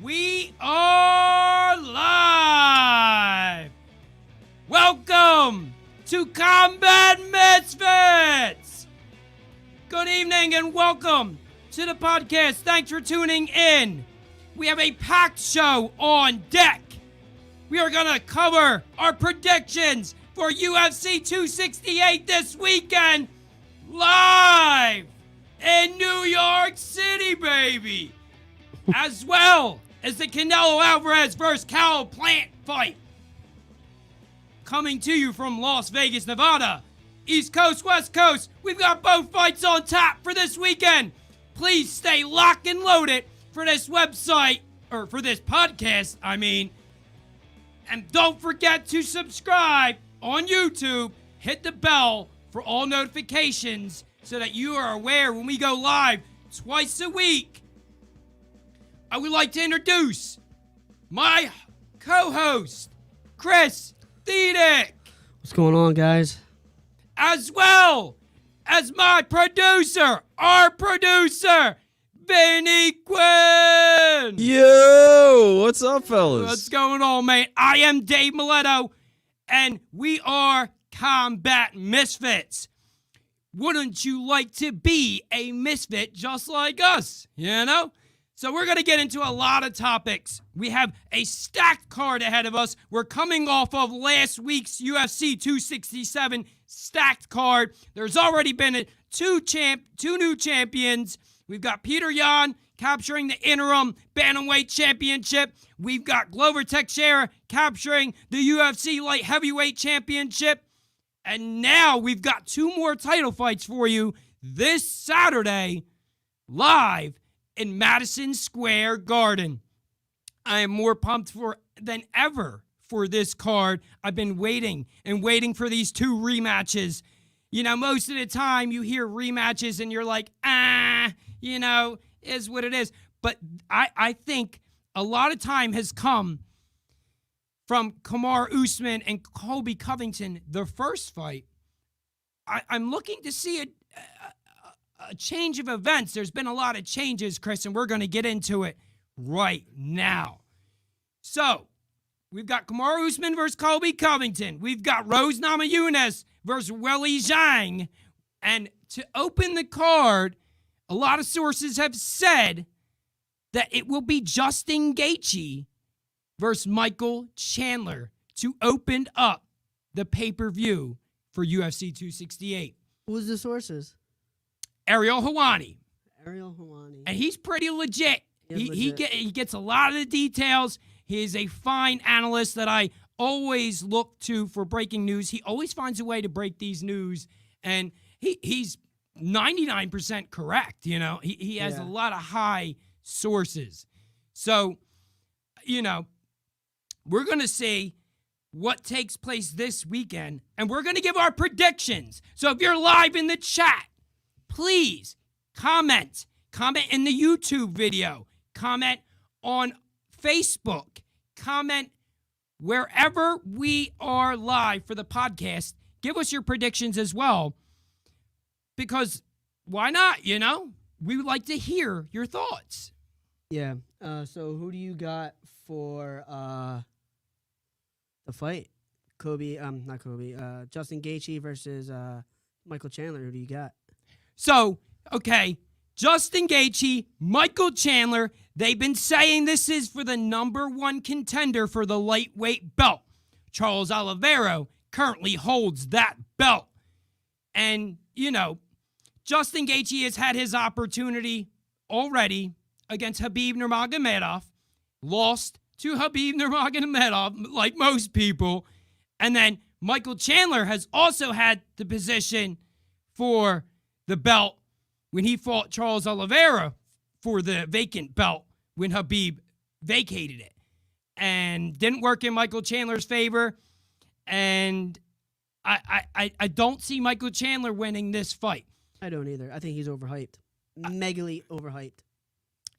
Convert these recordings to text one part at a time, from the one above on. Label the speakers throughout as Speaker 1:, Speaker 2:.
Speaker 1: We are live! Welcome to Combat Misfits! Good evening and welcome to the podcast. Thanks for tuning in. We have a packed show on deck. We are going to cover our predictions for UFC 268 this weekend live in New York City, baby! As well as the Canelo Alvarez versus Cal Plant fight. Coming to you from Las Vegas, Nevada. East Coast, West Coast, we've got both fights on tap for this weekend. Please stay locked and loaded for this website, or for this podcast, I mean. And don't forget to subscribe on YouTube. Hit the bell for all notifications so that you are aware when we go live twice a week. I would like to introduce my co-host, Chris Thedick.
Speaker 2: What's going on, guys?
Speaker 1: As well as my producer, our producer, Vinny Quinn.
Speaker 3: Yo, what's up, fellas?
Speaker 1: What's going on, mate? I am Dave Miletto, and we are Combat Misfits. Wouldn't you like to be a misfit just like us, you know? So we're going to get into a lot of topics. We have a stacked card ahead of us. We're coming off of last week's UFC 267 stacked card. There's already been two new champions. We've got Peter Yan capturing the interim bantamweight championship. We've got Glover Teixeira capturing the UFC light heavyweight championship. And now we've got two more title fights for you this Saturday live in Madison Square Garden. I am more pumped than ever for this card. I've been waiting for these two rematches. You know, most of the time you hear rematches and you're like, you know, is what it is. But I think a lot of time has come from Kamaru Usman and Colby Covington, the first fight. I'm looking to see a change of events. There's been a lot of changes, Chris, and we're going to get into it right now. So, we've got Kamaru Usman versus Colby Covington. We've got Rose Namajunas versus Weili Zhang. And to open the card, a lot of sources have said that it will be Justin Gaethje versus Michael Chandler to open up the pay-per-view for UFC 268.
Speaker 2: Who's the sources?
Speaker 1: Ariel Helwani.
Speaker 2: Ariel Helwani.
Speaker 1: And he's pretty legit.
Speaker 2: He
Speaker 1: He gets a lot of the details. He is a fine analyst that I always look to for breaking news. He always finds a way to break these news, and he's 99% correct. You know, he has a lot of high sources. So, you know, we're going to see what takes place this weekend, and we're going to give our predictions. So if you're live in the chat, please comment in the YouTube video, comment on Facebook, comment wherever we are live for the podcast. Give us your predictions as well, because why not, you know? We would like to hear your thoughts.
Speaker 2: Yeah. So who do you got for the fight? Justin Gaethje versus Michael Chandler. Who do you got?
Speaker 1: So, okay, Justin Gaethje, Michael Chandler, they've been saying this is for the number one contender for the lightweight belt. Charles Oliveira currently holds that belt. And, you know, Justin Gaethje has had his opportunity already against Khabib Nurmagomedov, lost to Khabib Nurmagomedov, like most people. And then Michael Chandler has also had the position for the belt when he fought Charles Oliveira for the vacant belt when Khabib vacated it. And didn't work in Michael Chandler's favor. And I don't see Michael Chandler winning this fight.
Speaker 2: I don't either. I think he's overhyped. Megally overhyped.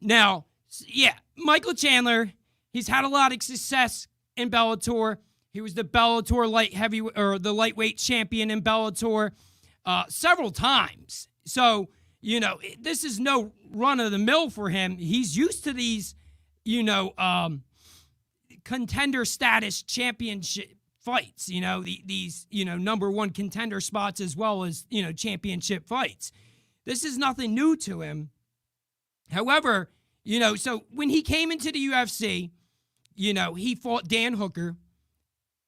Speaker 1: Now, yeah, Michael Chandler, he's had a lot of success in Bellator. He was the Bellator the lightweight champion in Bellator several times. So, you know, this is no run of the mill for him. He's used to these, you know, contender status championship fights, you know, these, you know, number one contender spots as well as, you know, championship fights. This is nothing new to him. However, you know, so when he came into the UFC, you know, he fought Dan Hooker,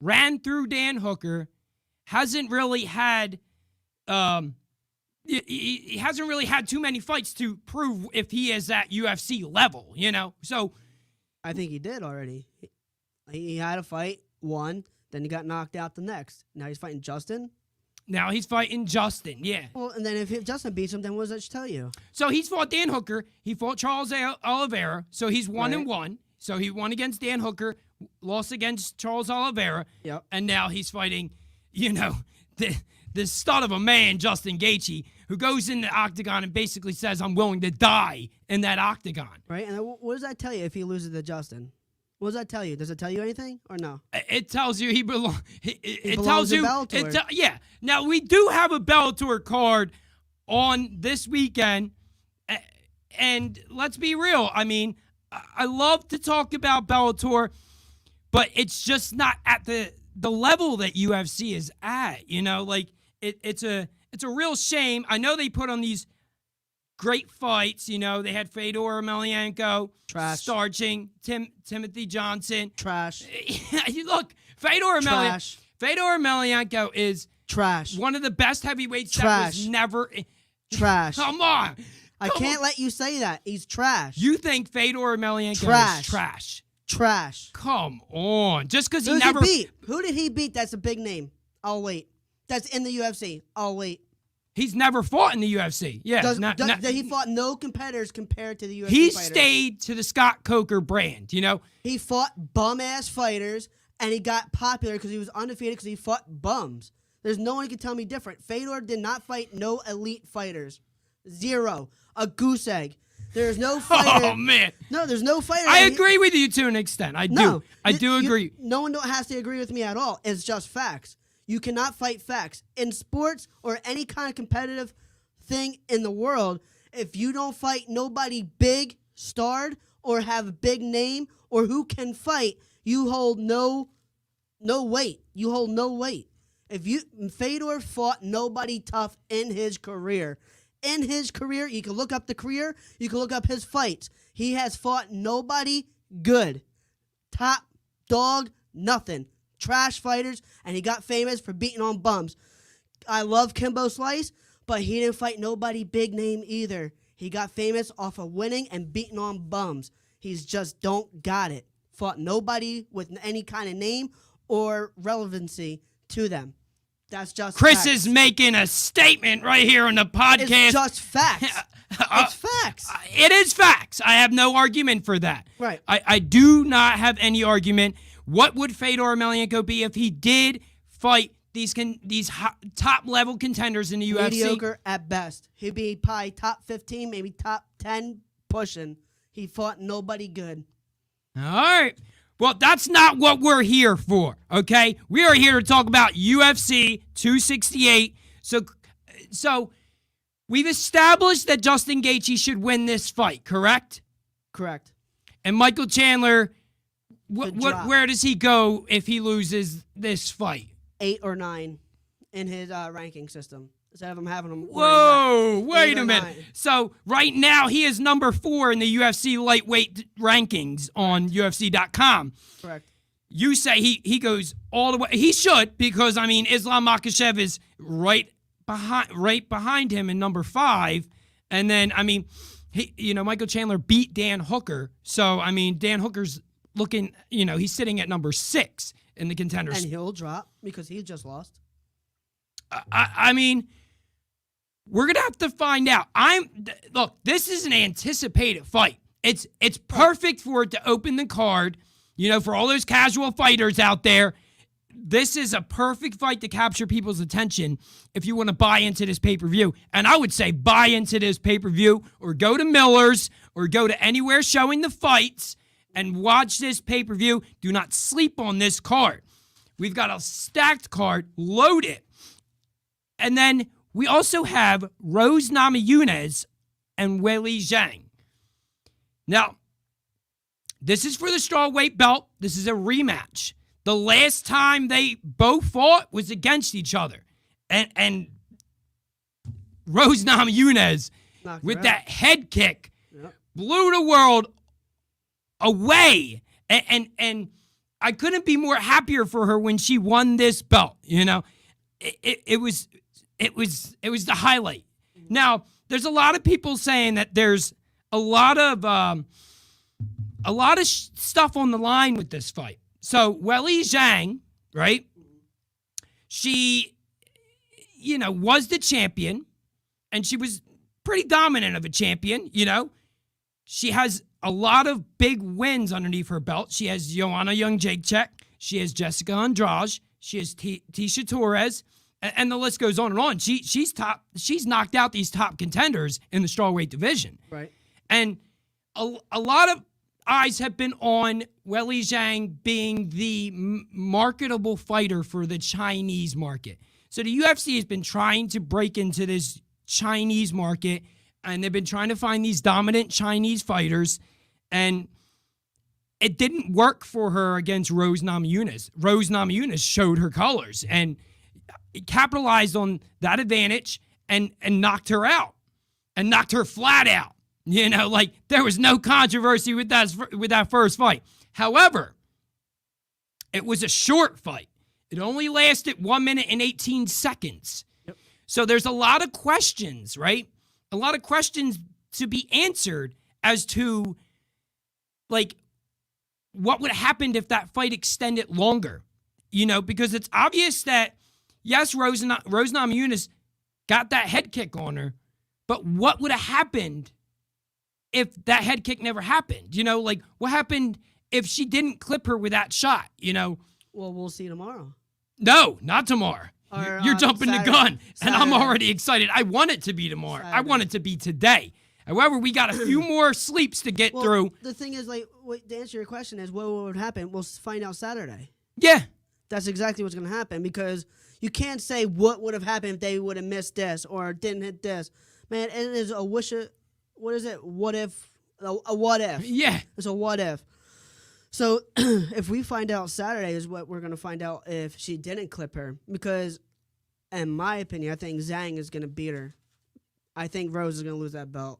Speaker 1: ran through Dan Hooker, hasn't really had he hasn't really had too many fights to prove if he is at UFC level, you know. So
Speaker 2: I think he did already. He had a fight, won, then he got knocked out the next. Now he's fighting Justin.
Speaker 1: Now he's fighting Justin, yeah.
Speaker 2: Well, and then if Justin beats him, then what does that tell you?
Speaker 1: So he's fought Dan Hooker. He fought Charles Oliveira. So he's 1-1. So he won against Dan Hooker, lost against Charles Oliveira.
Speaker 2: Yep.
Speaker 1: And now he's fighting, you know, the stud of a man, Justin Gaethje, who goes in the octagon and basically says, I'm willing to die in that octagon.
Speaker 2: Right? And what does that tell you if he loses to Justin? What does that tell you? Does it tell you anything or no?
Speaker 1: It tells you he belongs. It
Speaker 2: belongs
Speaker 1: tells
Speaker 2: in
Speaker 1: you.
Speaker 2: Bellator.
Speaker 1: Yeah. Now, we do have a Bellator card on this weekend. And let's be real. I mean, I love to talk about Bellator, but it's just not at the level that UFC is at. You know, like it's a real shame. I know they put on these great fights. You know, they had Fedor Emelianenko starching Timothy Johnson.
Speaker 2: Trash.
Speaker 1: Look, Fedor Emelianenko is
Speaker 2: trash.
Speaker 1: One of the best heavyweights
Speaker 2: Trash.
Speaker 1: that was never.
Speaker 2: Trash.
Speaker 1: Come on.
Speaker 2: I can't let you say that. He's trash.
Speaker 1: You think Fedor Emelianenko is trash?
Speaker 2: Trash.
Speaker 1: Come on. Just because
Speaker 2: Who
Speaker 1: he never
Speaker 2: beat? Who did he beat? That's a big name. I'll wait. That's in the UFC. I'll wait.
Speaker 1: He's never fought in the UFC. Yeah.
Speaker 2: He fought no competitors compared to the UFC
Speaker 1: He
Speaker 2: fighters.
Speaker 1: stayed to the Scott Coker brand, you know?
Speaker 2: He fought bum-ass fighters, and he got popular because he was undefeated because he fought bums. There's no one who can tell me different. Fedor did not fight no elite fighters. Zero. A goose egg. There's no fighter.
Speaker 1: Oh, man.
Speaker 2: No, there's no fighter.
Speaker 1: I agree with you to an extent. I do. I do agree.
Speaker 2: No one has to agree with me at all. It's just facts. You cannot fight facts. In sports or any kind of competitive thing in the world, if you don't fight nobody big, starred, or have a big name, or who can fight, you hold no weight. You hold no weight. Fedor fought nobody tough in his career. In his career, you can look up the career, you can look up his fights. He has fought nobody good. Top dog, nothing. Trash fighters, and he got famous for beating on bums. I love Kimbo Slice, but he didn't fight nobody big name either. He got famous off of winning and beating on bums. He's just don't got it. Fought nobody with any kind of name or relevancy to them. That's just
Speaker 1: Chris
Speaker 2: facts.
Speaker 1: is making a statement right here on the podcast.
Speaker 2: It's just facts. It's facts.
Speaker 1: It is facts. I have no argument for that.
Speaker 2: Right.
Speaker 1: I do not have any argument. What would Fedor Emelianenko be if he did fight these top level contenders in the UFC?
Speaker 2: Mediocre at best. He'd be probably top 15, maybe top 10 pushing. He fought nobody good.
Speaker 1: All right. Well, that's not what we're here for, okay? We are here to talk about UFC 268. So we've established that Justin Gaethje should win this fight, correct?
Speaker 2: Correct.
Speaker 1: And Michael Chandler,
Speaker 2: drop.
Speaker 1: where does he go if he loses this fight?
Speaker 2: 8 or 9 in his ranking system. Instead of him having him.
Speaker 1: Whoa, wait a minute.
Speaker 2: 9.
Speaker 1: So right now he is number 4 in the UFC lightweight rankings on UFC.com.
Speaker 2: Correct.
Speaker 1: You say he goes all the way. He should, because I mean Islam Makhachev is right behind him in number 5, and then I mean Michael Chandler beat Dan Hooker, so I mean Dan Hooker's looking, he's sitting at number 6 in the contenders.
Speaker 2: And he'll drop because he just lost.
Speaker 1: I mean, we're gonna have to find out. Look, this is an anticipated fight. It's perfect for it to open the card. For all those casual fighters out there, this is a perfect fight to capture people's attention if you want to buy into this pay-per-view. And I would say buy into this pay-per-view, or go to Miller's, or go to anywhere showing the fights and watch this pay-per-view. Do not sleep on this card. We've got a stacked card, loaded. And then we also have Rose Namajunas and Weili Zhang. Now, this is for the strawweight belt. This is a rematch. The last time they both fought was against each other. And Rose Namajunas, with that head kick, blew the world away. And I couldn't be more happier for her when she won this belt. It was the highlight. Now, there's a lot of people saying that there's a lot of stuff on the line with this fight. So Weili Zhang, right? She, was the champion, and she was pretty dominant of a champion. She has a lot of big wins underneath her belt. She has Joanna Jędrzejczyk. She has Jessica Andrade. She has Tisha Torres. And the list goes on and on. She's top. She's knocked out these top contenders in the strawweight division.
Speaker 2: Right.
Speaker 1: And a lot of eyes have been on Weili Zhang being the marketable fighter for the Chinese market. So the UFC has been trying to break into this Chinese market, and they've been trying to find these dominant Chinese fighters, and it didn't work for her against Rose Namajunas. Rose Namajunas showed her colors and capitalized on that advantage and knocked her out and knocked her flat out. There was no controversy with that first fight. However, it was a short fight. It only lasted 1 minute and 18 seconds.
Speaker 2: Yep.
Speaker 1: So there's a lot of questions, right? A lot of questions to be answered as to, what would have happened if that fight extended longer? Because it's obvious that, yes, Rose Namajunas got that head kick on her, but what would have happened if that head kick never happened? What happened if she didn't clip her with that shot?
Speaker 2: Well, we'll see tomorrow.
Speaker 1: No, not tomorrow.
Speaker 2: Or,
Speaker 1: You're jumping
Speaker 2: Saturday.
Speaker 1: the gun, and I'm
Speaker 2: Saturday.
Speaker 1: already excited. I want it to be tomorrow. I want it to be today. However, we got a few more sleeps to get through.
Speaker 2: The thing is, to answer your question is, what would happen? We'll find out Saturday.
Speaker 1: Yeah.
Speaker 2: That's exactly what's going to happen, because you can't say what would have happened if they would have missed this or didn't hit this. Man, it is a wish. What is it? What if? A what if?
Speaker 1: Yeah.
Speaker 2: It's a what if. So if we find out Saturday is what we're going to find out if she didn't clip her. Because, in my opinion, I think Zhang is going to beat her. I think Rose is going to lose that belt.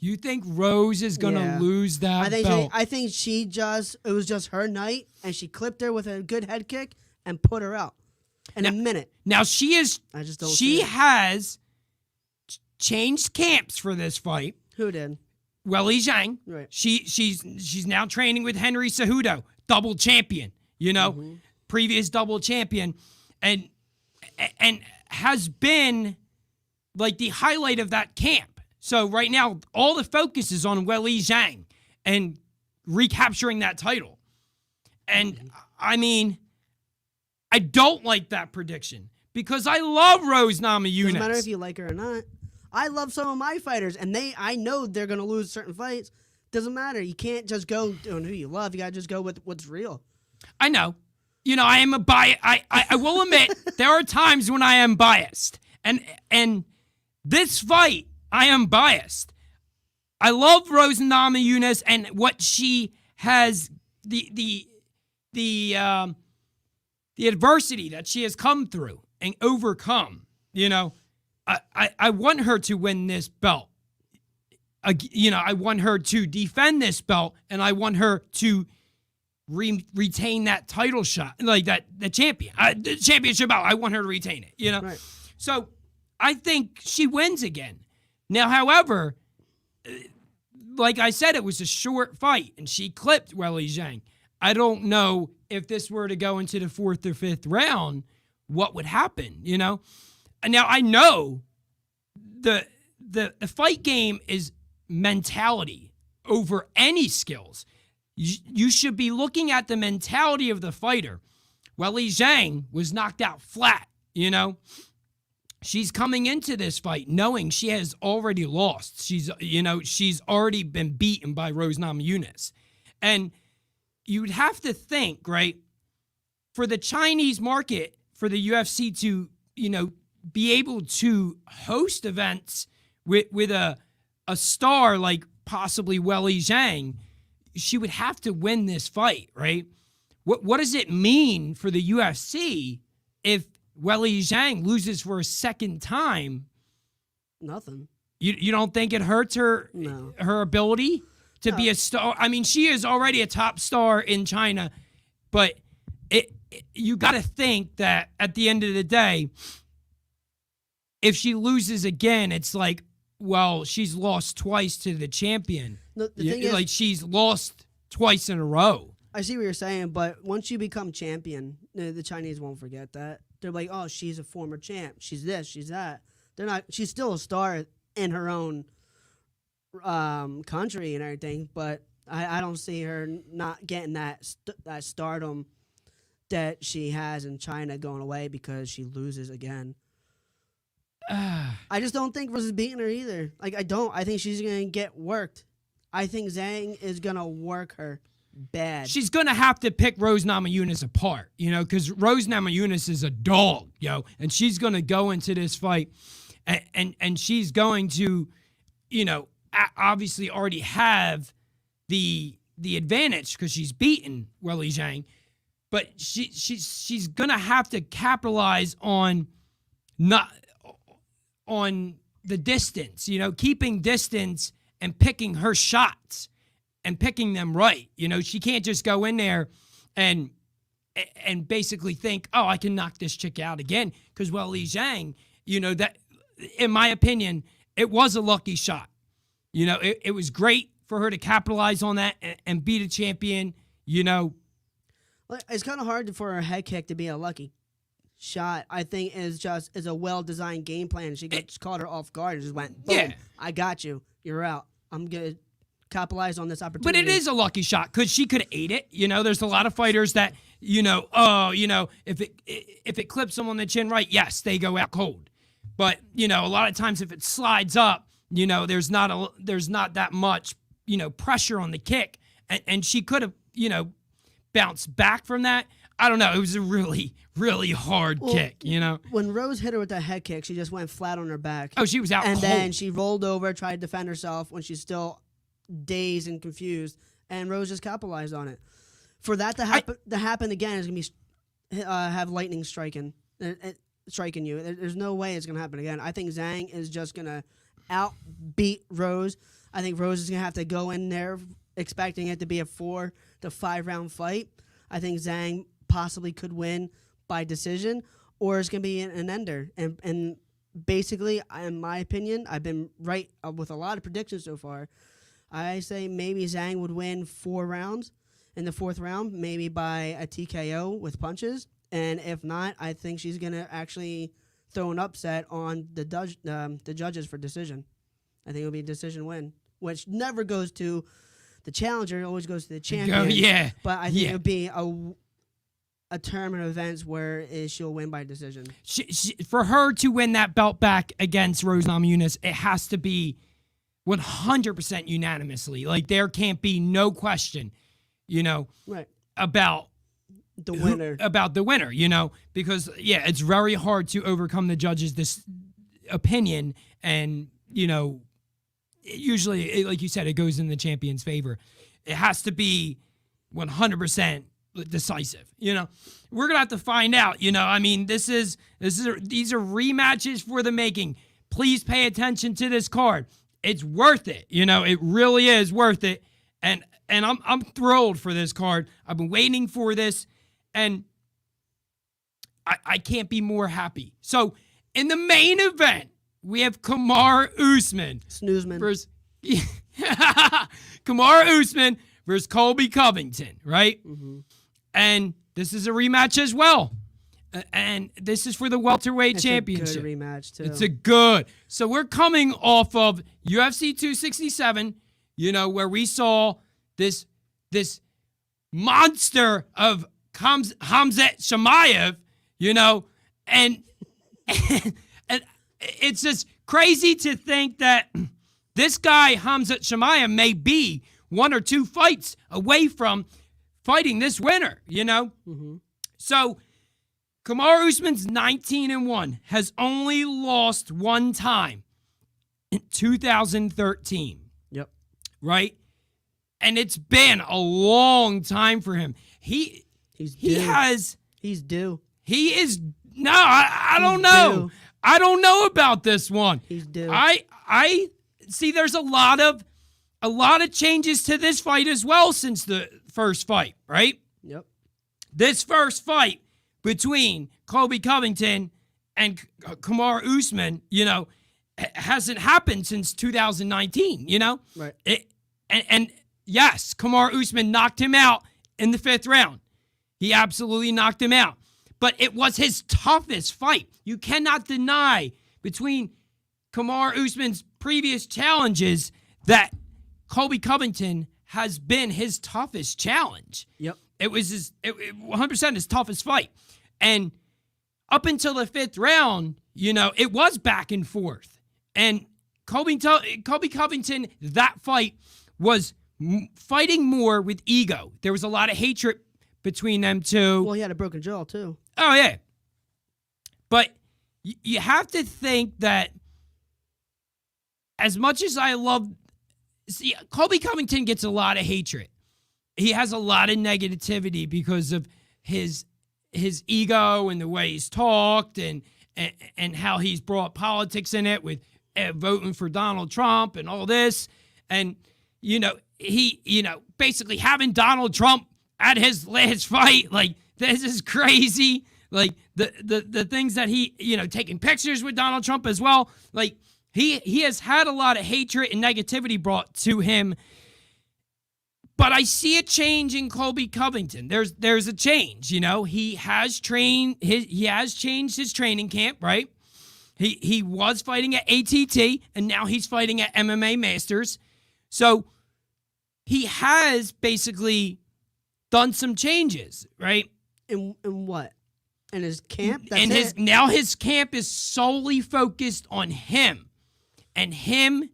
Speaker 1: You think Rose is going to lose that belt?
Speaker 2: I think it was just her night, and she clipped her with a good head kick and put her out. in a minute.
Speaker 1: Now she is.
Speaker 2: I just don't.
Speaker 1: She
Speaker 2: see it.
Speaker 1: has changed camps for this fight.
Speaker 2: Who did?
Speaker 1: Weili Zhang.
Speaker 2: Right.
Speaker 1: She's now training with Henry Cejudo, double champion. Previous double champion, and has been like the highlight of that camp. So right now, all the focus is on Weili Zhang and recapturing that title. And I mean, I don't like that prediction because I love Rose Namajunas.
Speaker 2: Doesn't matter if you like her or not. I love some of my fighters, and I know they're gonna lose certain fights. Doesn't matter. You can't just go doing who you love. You gotta just go with what's real.
Speaker 1: I know. I am a bias. I will admit there are times when I am biased, and this fight I am biased. I love Rose Namajunas and what she has the adversity that she has come through and overcome. I want her to win this belt. I want her to defend this belt, and I want her to retain that title shot, like the championship belt. I want her to retain it.
Speaker 2: Right.
Speaker 1: So I think she wins again. Now, however, like I said, it was a short fight, and she clipped Weili Zhang. I don't know if this were to go into the 4th or 5th round, what would happen, Now, I know the fight game is mentality over any skills. You should be looking at the mentality of the fighter. Weili Zhang was knocked out flat, She's coming into this fight knowing she has already lost. She's already been beaten by Rose Namajunas. And you'd have to think, right, for the Chinese market, for the UFC to, be able to host events with a star like possibly Weili Zhang, she would have to win this fight, right? What does it mean for the UFC if Weili Zhang loses for a second time?
Speaker 2: Nothing.
Speaker 1: You don't think it hurts her her ability to be a star? I mean, she is already a top star in China, but you got to think that at the end of the day, if she loses again, it's like, well, she's lost twice to the champion.
Speaker 2: The thing is,
Speaker 1: like she's lost twice in a row.
Speaker 2: I see what you're saying, but once you become champion, the Chinese won't forget that. They're like, oh, she's a former champ. She's this, she's that. They're not. She's still a star in her own country and everything, but I don't see her not getting that stardom that she has in China going away because she loses again. I just don't think Rose is beating her either. Like, I don't. I think she's going to get worked. I think Zhang is going to work her bad.
Speaker 1: She's going to have to pick Rose Namajunas apart, because Rose Namajunas is a dog, and she's going to go into this fight and she's going to, obviously already have the advantage because she's beaten Weili Zhang, but she's going to have to capitalize on the distance, keeping distance and picking her shots and picking them right. She can't just go in there and basically think, oh, I can knock this chick out again. Because Weili Zhang, that, in my opinion, it was a lucky shot. It was great for her to capitalize on that and beat a champion,
Speaker 2: It's kind of hard for a head kick to be a lucky shot. I think is a well-designed game plan. She just caught her off guard and just went, boom, yeah. I got you. You're out. I'm going to capitalize on this opportunity.
Speaker 1: But it is a lucky shot because she could have ate it. There's a lot of fighters that, if it clips them on the chin right, yes, they go out cold. But, a lot of times if it slides up, there's not that much, pressure on the kick. And she could have, bounced back from that. I don't know. It was a really, really hard kick,
Speaker 2: When Rose hit her with that head kick, she just went flat on her back.
Speaker 1: Oh, she was out
Speaker 2: and
Speaker 1: cold.
Speaker 2: Then she rolled over, tried to defend herself when she's still dazed and confused, and Rose just capitalized on it. For that to happen again is going to be have lightning striking you. There's no way it's going to happen again. I think Zhang is just going to outbeat Rose. I think Rose is going to have to go in there expecting it to be a 4 to 5 round fight. I think Zhang possibly could win by decision, or it's going to be an ender. And basically, in my opinion, I've been right with a lot of predictions so far. I say maybe Zhang would win 4 rounds in the 4th round, maybe by a TKO with punches. And if not, I think she's going to actually throw an upset on the judges for decision. I think it'll be a decision win, which never goes to the challenger. It always goes to the champion.
Speaker 1: Yeah.
Speaker 2: But I think it'll be a tournament of events where she'll win by decision.
Speaker 1: For her to win that belt back against Rose Namajunas, it has to be 100% unanimously. Like, there can't be no question,
Speaker 2: right,
Speaker 1: about
Speaker 2: the winner.
Speaker 1: About the winner, because, it's very hard to overcome the judges' this opinion. And, usually, like you said, it goes in the champion's favor. It has to be 100% decisive. We're gonna have to find out. I mean, these are rematches for the making. Please pay attention to this card. It's worth it. It really is worth it. And I'm thrilled for this card. I've been waiting for this, and I can't be more happy. So in the main event, we have Kamaru Usman.
Speaker 2: Snoozeman.
Speaker 1: Versus Kamaru Usman versus Colby Covington, right?
Speaker 2: Mm-hmm.
Speaker 1: And this is a rematch as well. And this is for the welterweight championship.
Speaker 2: It's a good rematch, too.
Speaker 1: It's a good. So we're coming off of UFC 267, where we saw this monster of Khamzat Chimaev, and it's just crazy to think that this guy, Khamzat Chimaev, may be 1 or 2 fights away from fighting this winner,
Speaker 2: Mm-hmm.
Speaker 1: So Kamaru Usman's 19-1, has only lost 1 time in 2013.
Speaker 2: Yep.
Speaker 1: Right? And it's been a long time for him.
Speaker 2: He's due.
Speaker 1: He is no, I don't know.
Speaker 2: Due.
Speaker 1: I don't know about this one.
Speaker 2: He's due.
Speaker 1: I see there's a lot of changes to this fight as well since the first fight, right?
Speaker 2: Yep.
Speaker 1: This first fight between Colby Covington and Kamaru Usman, hasn't happened since 2019,
Speaker 2: Right.
Speaker 1: And yes, Kamaru Usman knocked him out in the 5th round. He absolutely knocked him out. But it was his toughest fight. You cannot deny between Kamaru Usman's previous challenges that Colby Covington has been his toughest challenge.
Speaker 2: Yep.
Speaker 1: It was 100% his toughest fight. And up until the 5th round, it was back and forth. And Colby Covington, that fight was fighting more with ego. There was a lot of hatred between them two.
Speaker 2: Well, he had a broken jaw, too.
Speaker 1: Oh, yeah. But you have to think that as much as I love... See, Colby Covington gets a lot of hatred. He has a lot of negativity because of his ego and the way he's talked and how he's brought politics in it with voting for Donald Trump and all this. And, he basically having Donald Trump at his last fight, like, this is crazy. Like, the things that he, taking pictures with Donald Trump as well. Like, he has had a lot of hatred and negativity brought to him. But I see a change in Colby Covington. There's a change, He has changed his training camp, right? He was fighting at ATT, and now he's fighting at MMA Masters. So he has basically done some changes, right?
Speaker 2: In what? In his camp?
Speaker 1: Now his camp is solely focused on him and him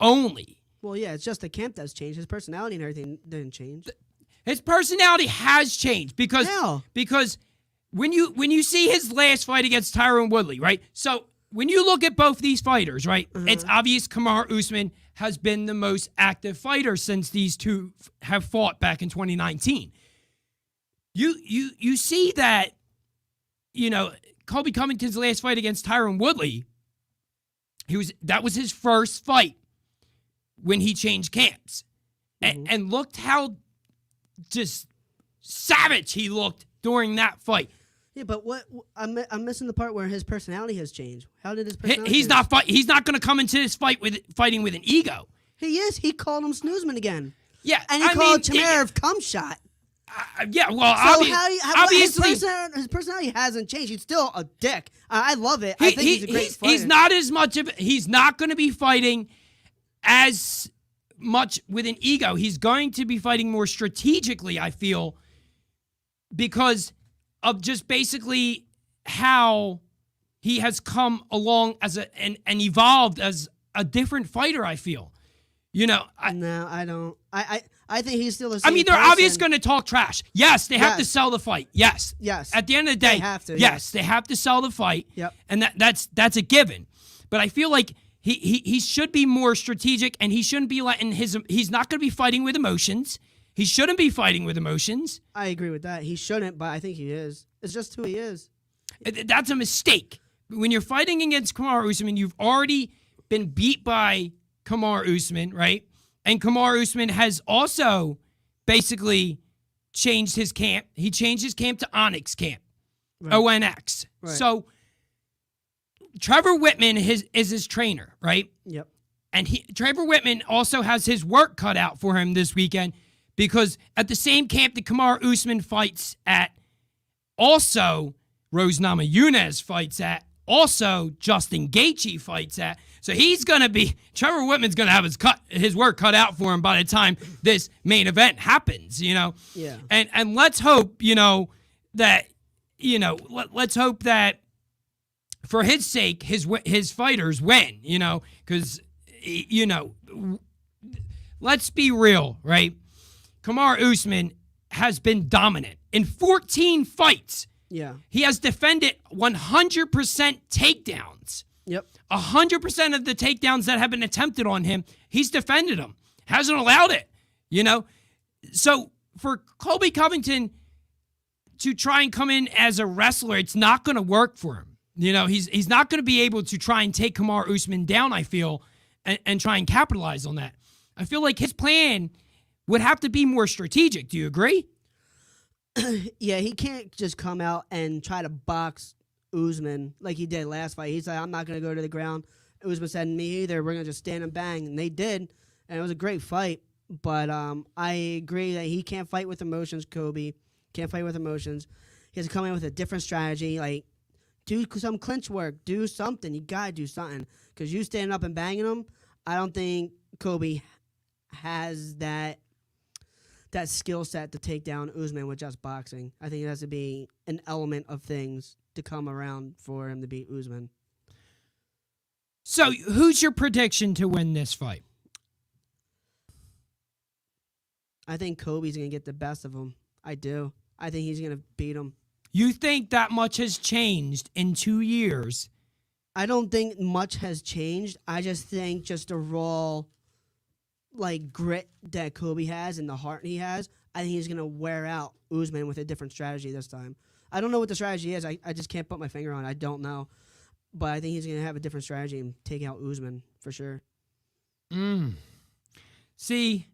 Speaker 1: only.
Speaker 2: Well, yeah, it's just the camp that's changed. His personality and everything didn't change.
Speaker 1: His personality has changed because when you see his last fight against Tyron Woodley, right? So when you look at both these fighters, right, it's obvious Kamaru Usman has been the most active fighter since these two have fought back in 2019. You see that, Colby Covington's last fight against Tyron Woodley, that was his first fight when he changed camps. And looked how just savage he looked during that fight.
Speaker 2: Yeah, but I'm missing the part where his personality has changed. How did his
Speaker 1: He-
Speaker 2: personality
Speaker 1: He's
Speaker 2: change?
Speaker 1: not he's not going to come into this fight fighting with an ego.
Speaker 2: He is. He called him Snoozman again.
Speaker 1: Yeah,
Speaker 2: And he called Chimaev cum shot.
Speaker 1: yeah. Well,
Speaker 2: So
Speaker 1: obviously,
Speaker 2: his personality hasn't changed. He's still a dick. I love it. I think he's a great fighter.
Speaker 1: he's not as much of. He's not going to be fighting as much with an ego. He's going to be fighting more strategically, I feel, because of just basically how he has come along as and evolved as a different fighter, I feel.
Speaker 2: No, I don't. I think he's still the same.
Speaker 1: I mean, they're
Speaker 2: person.
Speaker 1: obviously going to talk trash. Yes, they have to
Speaker 2: Yes.
Speaker 1: sell the fight. Yes.
Speaker 2: Yes.
Speaker 1: At the end of the day,
Speaker 2: They have to,
Speaker 1: yes, they have to sell the fight.
Speaker 2: Yep.
Speaker 1: And that's a given. But I feel like he should be more strategic, and he shouldn't be letting he's not going to be fighting with emotions. He shouldn't be fighting with emotions.
Speaker 2: I agree with that. He shouldn't, but I think he is. It's just who he is.
Speaker 1: That's a mistake. When you're fighting against Kamaru Usman, you've already been beat by Kamaru Usman, right? And Kamaru Usman has also basically changed his camp. He changed his camp to Onyx camp,
Speaker 2: Right.
Speaker 1: ONX.
Speaker 2: Right.
Speaker 1: So Trevor Whitman is his trainer, right?
Speaker 2: Yep.
Speaker 1: And Trevor Whitman also has his work cut out for him this weekend, because at the same camp that Kamaru Usman fights at, also Rose Namajunas fights at, also Justin Gaethje fights at. So Trevor Whitman's going to have his work cut out for him by the time this main event happens,
Speaker 2: Yeah.
Speaker 1: And let's hope, that, let's hope that for his sake, his fighters win, because, let's be real, right? Kamaru Usman has been dominant in 14 fights.
Speaker 2: Yeah.
Speaker 1: He has defended 100% takedowns.
Speaker 2: Yep.
Speaker 1: 100% of the takedowns that have been attempted on him, he's defended them. Hasn't allowed it, So for Colby Covington to try and come in as a wrestler, it's not going to work for him. He's not going to be able to try and take Kamaru Usman down, I feel, and try and capitalize on that. I feel like his plan would have to be more strategic. Do you agree?
Speaker 2: Yeah, he can't just come out and try to box Usman like he did last fight. He's like, I'm not going to go to the ground. Usman said, me either. We're going to just stand and bang. And they did. And it was a great fight. But I agree that he can't fight with emotions, Kobe. Can't fight with emotions. He has to come in with a different strategy. Like, do some clinch work. Do something. You got to do something. Because you standing up and banging him, I don't think Kobe has that skill set to take down Usman with just boxing. I think it has to be an element of things to come around for him to beat Usman.
Speaker 1: So, who's your prediction to win this fight?
Speaker 2: I think Kobe's going to get the best of him. I do. I think he's going to beat him.
Speaker 1: You think that much has changed in 2 years?
Speaker 2: I don't think much has changed. I just think just the raw grit that Kobe has and the heart he has, I think he's going to wear out Usman with a different strategy this time. I don't know what the strategy is. I just can't put my finger on it. I don't know. But I think he's going to have a different strategy and take out Usman for sure.
Speaker 1: See,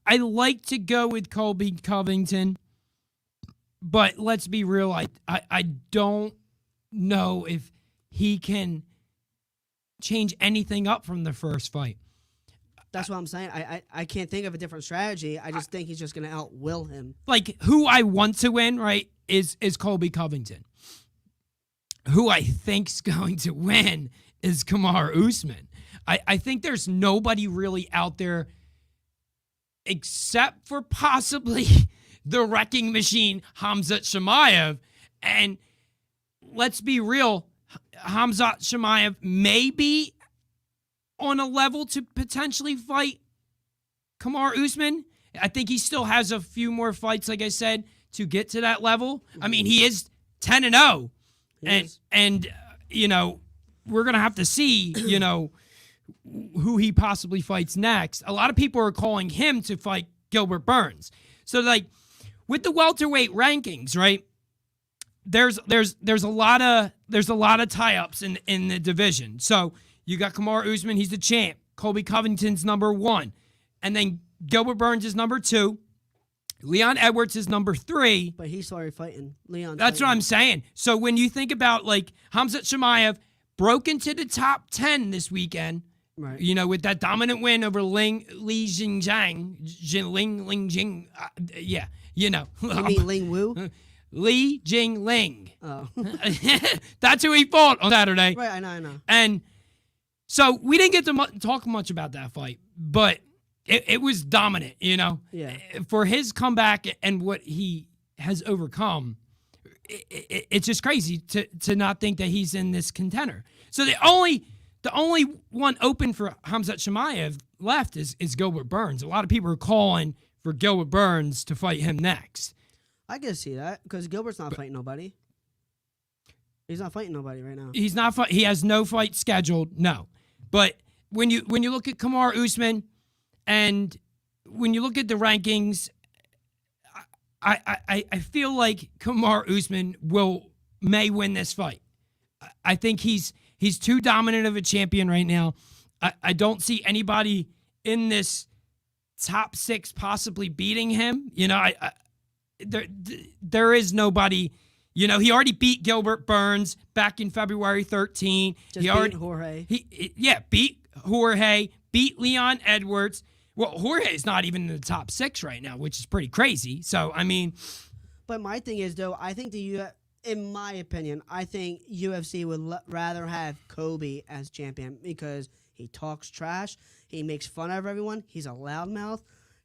Speaker 1: I like to go with Colby Covington, but let's be real. I don't know if he can change anything up from the first fight.
Speaker 2: That's what I'm saying. I can't think of a different strategy. I just think he's just going to outwill him.
Speaker 1: Like, who I want to win, right, is Colby Covington. Who I think's going to win is Kamaru Usman. I think there's nobody really out there except for possibly the wrecking machine, Khamzat Chimaev. And let's be real, Khamzat Chimaev may be on a level to potentially fight Kamaru Usman. I think he still has a few more fights, like I said, to get to that level. I mean, he is 10-0. And we're going to have to see, who he possibly fights next. A lot of people are calling him to fight Gilbert Burns. So, with the welterweight rankings, right? There's a lot of tie-ups in the division. So you got Kamaru Usman, he's the champ. Colby Covington's number 1. And then Gilbert Burns is number 2. Leon Edwards is number 3.
Speaker 2: But he's already fighting. Leon.
Speaker 1: That's what I'm saying. So when you think about, like, Khamzat Chimaev broke into the top 10 this weekend,
Speaker 2: Right.
Speaker 1: you know, with that dominant win over Li Jingliang. Ling Jing. Yeah, you know.
Speaker 2: You mean Ling Wu?
Speaker 1: Li Jingling.
Speaker 2: Oh.
Speaker 1: That's who he fought on Saturday.
Speaker 2: Right, I know.
Speaker 1: And so we didn't get to talk much about that fight, but it was dominant, you know.
Speaker 2: Yeah.
Speaker 1: For his comeback and what he has overcome, it's just crazy to not think that he's in this contender. So the only one open for Khamzat Chimaev left is Gilbert Burns. A lot of people are calling for Gilbert Burns to fight him next.
Speaker 2: I can see that because Gilbert's not fighting nobody. He's not fighting nobody right now.
Speaker 1: He's not. He has no fight scheduled. No, but when you look at Kamaru Usman, and when you look at the rankings, I feel like Kamaru Usman may win this fight. I think he's too dominant of a champion right now. I don't see anybody in this top 6 possibly beating him. You know, there is nobody. You know, he already beat Gilbert Burns back in February 13.
Speaker 2: Just beat Jorge.
Speaker 1: Beat Jorge, beat Leon Edwards. Well, Jorge's not even in the top 6 right now, which is pretty crazy. So, I mean.
Speaker 2: But my thing is, though, I think in my opinion, I think UFC would rather have Kobe as champion because he talks trash. He makes fun of everyone. He's a loudmouth.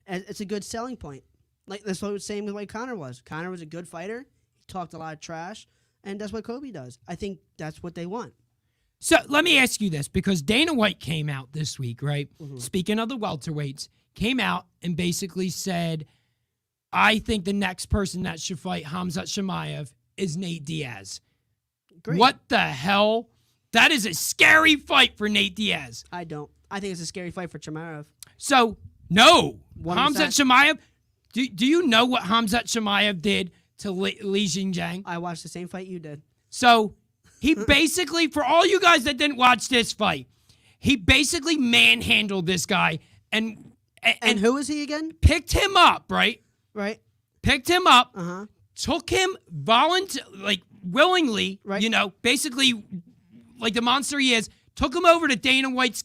Speaker 2: And it's a good selling point. Like, that's what same with like Conor was. Conor was a good fighter. He talked a lot of trash. And that's what Kobe does. I think that's what they want.
Speaker 1: So let me ask you this, because Dana White came out this week, right?
Speaker 2: Mm-hmm.
Speaker 1: Speaking of the welterweights, came out and basically said, I think the next person that should fight Khamzat Chimaev is Nate Diaz.
Speaker 2: Great.
Speaker 1: What the hell? That is a scary fight for Nate Diaz.
Speaker 2: I don't. I think it's a scary fight for Chimaev.
Speaker 1: So, no.
Speaker 2: 100%.
Speaker 1: Khamzat Chimaev, do you know what Khamzat Chimaev did to Li Jingliang?
Speaker 2: I watched the same fight you did.
Speaker 1: So, he basically, for all you guys that didn't watch this fight, he basically manhandled this guy and
Speaker 2: who is he again?
Speaker 1: picked him up, right?
Speaker 2: Right.
Speaker 1: Picked him up,
Speaker 2: Uh-huh.
Speaker 1: took him willingly,
Speaker 2: Right.
Speaker 1: you know, basically like the monster he is, took him over to Dana White's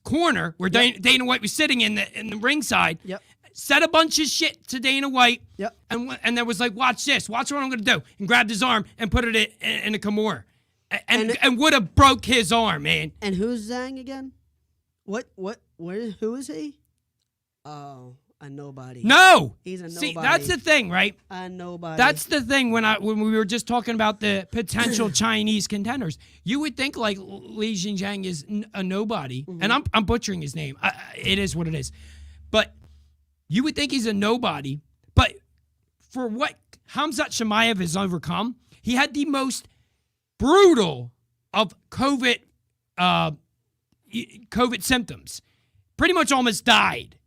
Speaker 1: corner where Dana White was sitting in the ringside.
Speaker 2: Yep.
Speaker 1: Said a bunch of shit to Dana White.
Speaker 2: Yep.
Speaker 1: And there was like, watch this. Watch what I'm going to do. And grabbed his arm and put it in a Kimura. And would have broke his arm, man.
Speaker 2: And who's Zhang again? Who is he? Oh, a nobody.
Speaker 1: No.
Speaker 2: He's a nobody.
Speaker 1: See, that's the thing, right?
Speaker 2: A nobody.
Speaker 1: That's the thing when we were just talking about the potential Chinese contenders. You would think like Li Jingliang is a nobody, and I'm butchering his name. It is what it is. But you would think he's a nobody, but for what Khamzat Chimaev has overcome, he had the most brutal of COVID symptoms. Pretty much almost died.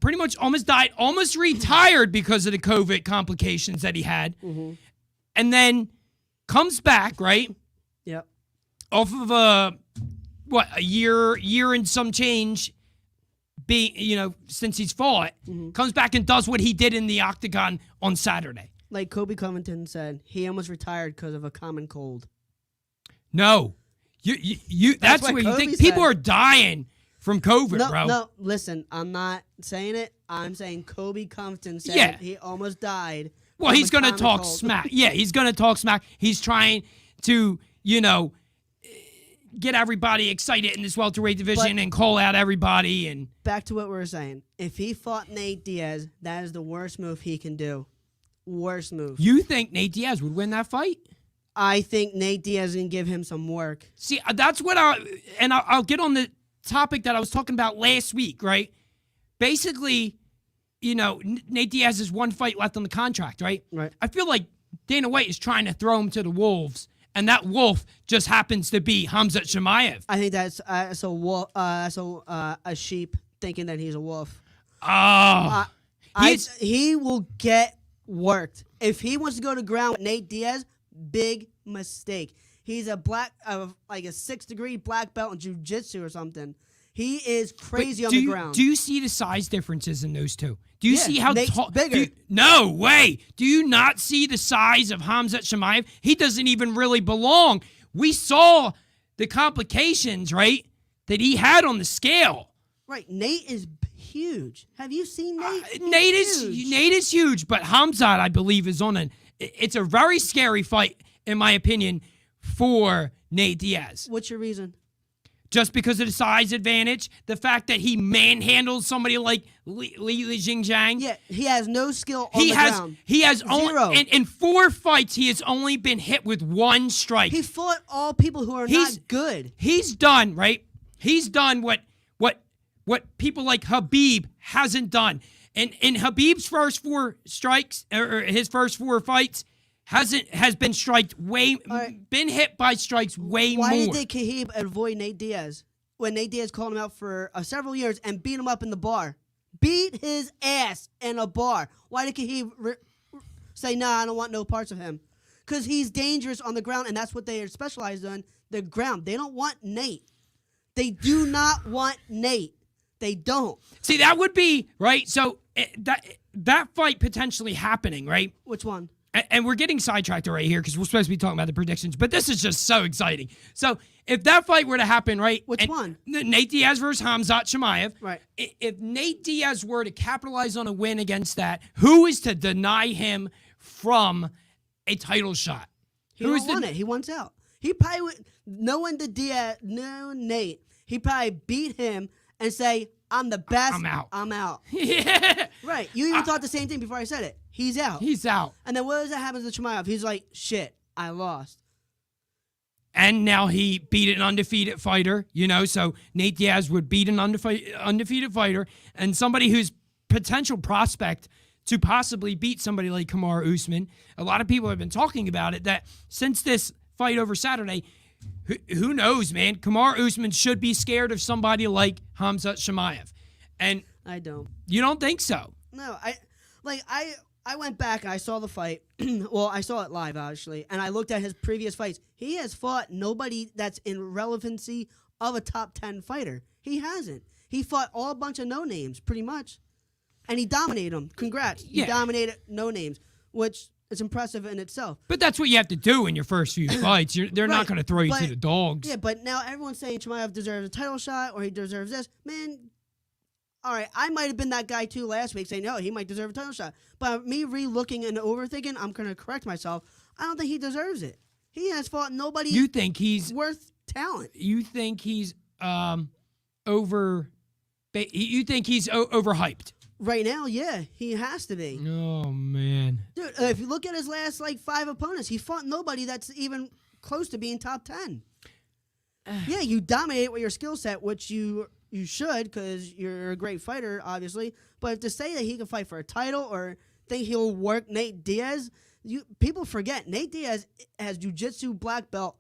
Speaker 1: Pretty much almost died. Almost retired because of the COVID complications that he had.
Speaker 2: Mm-hmm.
Speaker 1: And then comes back, right?
Speaker 2: Yep.
Speaker 1: Off of a year and some change, since he's fought, comes back and does what he did in the octagon on Saturday.
Speaker 2: Like Kobe Covington said, he almost retired because of a common cold.
Speaker 1: No, you. That's
Speaker 2: what
Speaker 1: where you
Speaker 2: Kobe
Speaker 1: think
Speaker 2: said.
Speaker 1: people are dying from COVID,
Speaker 2: No,
Speaker 1: bro.
Speaker 2: no, listen, I'm not saying it. I'm saying Kobe Covington said he almost died.
Speaker 1: Well,
Speaker 2: from
Speaker 1: he's
Speaker 2: a
Speaker 1: going to
Speaker 2: common
Speaker 1: talk
Speaker 2: cold.
Speaker 1: smack. Yeah, he's going to talk smack. He's trying to, get everybody excited in this welterweight division and call out everybody. And
Speaker 2: Back to what we were saying. If he fought Nate Diaz, that is the worst move he can do. Worst move.
Speaker 1: you think Nate Diaz would win that fight?
Speaker 2: I think Nate Diaz can give him some work.
Speaker 1: See, that's what I'll get on the topic that I was talking about last week, right? Basically, Nate Diaz has one fight left on the contract, right?
Speaker 2: Right.
Speaker 1: I feel like Dana White is trying to throw him to the wolves, and that wolf just happens to be Khamzat Chimaev.
Speaker 2: I think that's a wolf. A sheep thinking that he's a wolf.
Speaker 1: Oh,
Speaker 2: He will get worked if he wants to go to ground with Nate Diaz. Big mistake. He's a like a 6th degree black belt in jiu-jitsu or something. He is crazy on
Speaker 1: do
Speaker 2: the
Speaker 1: you,
Speaker 2: ground.
Speaker 1: Do you see the size differences in those two? Do you
Speaker 2: Yeah,
Speaker 1: see how
Speaker 2: Nate's
Speaker 1: tall?
Speaker 2: bigger.
Speaker 1: No way. Do you not see the size of Khamzat Chimaev? He doesn't even really belong. We saw the complications, right, that he had on the scale.
Speaker 2: Right, Nate is huge. Have you seen Nate?
Speaker 1: Nate
Speaker 2: huge.
Speaker 1: is huge, but Khamzat, I believe, is on an. It's a very scary fight, in my opinion, for Nate Diaz.
Speaker 2: What's your reason?
Speaker 1: Just because of the size advantage, the fact that he manhandled somebody like Li Jingliang.
Speaker 2: Yeah, he has no skill on the ground.
Speaker 1: He has
Speaker 2: Zero.
Speaker 1: only in 4 fights he has only been hit with 1 strike.
Speaker 2: He fought all people who are not good.
Speaker 1: He's done, right? He's done what people like Habib hasn't done. And in Habib's first 4 strikes or his first 4 fights has been been hit by strikes way more.
Speaker 2: Why did Khabib avoid Nate Diaz when Nate Diaz called him out for several years and beat him up in the bar? Beat his ass in a bar. Why did Khabib say, nah, I don't want no parts of him? Because he's dangerous on the ground, and that's what they are specialized on, the ground. They don't want Nate. They do not want Nate. They don't.
Speaker 1: See, that would be, right? So that fight potentially happening, right?
Speaker 2: Which one?
Speaker 1: And we're getting sidetracked right here because we're supposed to be talking about the predictions, but this is just so exciting. So if that fight were to happen, right?
Speaker 2: Which one?
Speaker 1: Nate Diaz versus Khamzat Chimaev.
Speaker 2: Right.
Speaker 1: If Nate Diaz were to capitalize on a win against that, who is to deny him from a title shot?
Speaker 2: He don't want it. He wants out. He probably would, knowing Nate, he probably beat him and say, I'm the best.
Speaker 1: I'm out.
Speaker 2: I'm out.
Speaker 1: Yeah.
Speaker 2: Right. You even thought the same thing before I said it. He's out.
Speaker 1: He's out.
Speaker 2: And then what does that happen to Chimaev? He's like, shit, I lost.
Speaker 1: And now he beat an undefeated fighter, so Nate Diaz would beat an undefeated fighter and somebody who's potential prospect to possibly beat somebody like Kamaru Usman. A lot of people have been talking about it, that since this fight over Saturday, who knows, man? Kamaru Usman should be scared of somebody like Khamzat Chimaev. And
Speaker 2: I don't.
Speaker 1: You don't think so?
Speaker 2: No, I went back and I saw the fight. Well, I saw it live, actually, and I looked at his previous fights. He has fought nobody that's in relevancy of a top 10 fighter. He hasn't. He fought all a bunch of no-names, pretty much, and he dominated them. Congrats.
Speaker 1: Yeah.
Speaker 2: He dominated no-names, which is impressive in itself.
Speaker 1: But that's what you have to do in your first few fights. They're not
Speaker 2: Right,
Speaker 1: going to throw you
Speaker 2: but-
Speaker 1: to the dogs.
Speaker 2: Yeah, but now everyone's saying Chimaev deserves a title shot or he deserves this. Man, all right, I might have been that guy too last week saying, no, he might deserve a title shot. But me re-looking and overthinking, I'm going to correct myself. I don't think he deserves it. He has fought nobody
Speaker 1: You think he's
Speaker 2: worth talent.
Speaker 1: You think he's You think he's overhyped?
Speaker 2: Right now, yeah, he has to be.
Speaker 1: Oh man,
Speaker 2: Dude, if you look at his last 5 opponents, he fought nobody that's even close to being top 10. Yeah, you dominate with your skill set, which you should because you're a great fighter, obviously. But to say that he can fight for a title or think he'll work Nate Diaz, people forget Nate Diaz has jiu-jitsu black belt,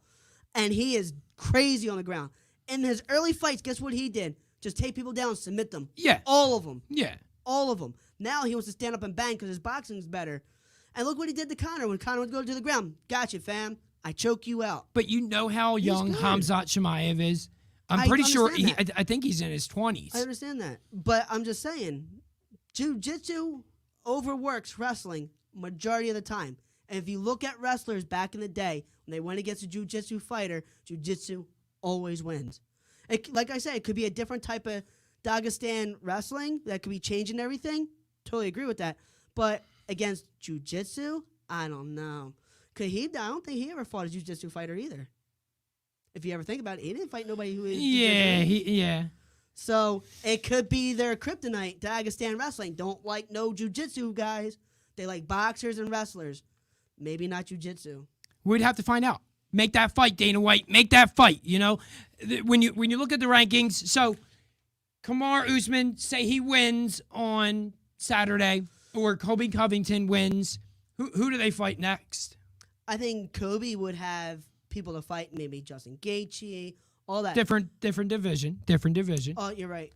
Speaker 2: and he is crazy on the ground. In his early fights, guess what he did? Just take people down, submit them.
Speaker 1: Yeah.
Speaker 2: All of them.
Speaker 1: Yeah.
Speaker 2: All of them. Now he wants to stand up and bang because his boxing's better. And look what he did to Conor when Conor would go to the ground. Gotcha, fam. I choke you out.
Speaker 1: But you know how young
Speaker 2: good.
Speaker 1: Khamzat Chimaev is? I'm
Speaker 2: I
Speaker 1: pretty sure
Speaker 2: understand
Speaker 1: I think he's in his 20s.
Speaker 2: I understand that. But I'm just saying, jiu-jitsu overworks wrestling majority of the time. And if you look at wrestlers back in the day, when they went against a jiu-jitsu fighter, jiu-jitsu always wins. Like I said, it could be a different type of Dagestan wrestling that could be changing everything. Totally agree with that. But against jiu-jitsu, I don't know. I don't think he ever fought a jiu-jitsu fighter either. If you ever think about it, he didn't fight nobody who is jiu-jitsu.
Speaker 1: Yeah.
Speaker 2: So it could be their kryptonite, Dagestan wrestling. Don't like no jiu-jitsu guys. They like boxers and wrestlers. Maybe not jiu-jitsu.
Speaker 1: We'd have to find out. Make that fight, Dana White. Make that fight. When you look at the rankings, so Kamaru Usman, say he wins on Saturday, or Colby Covington wins. Who do they fight next?
Speaker 2: I think Kobe would have people to fight. Maybe Justin Gaethje, all that.
Speaker 1: Different division.
Speaker 2: Oh, you're right.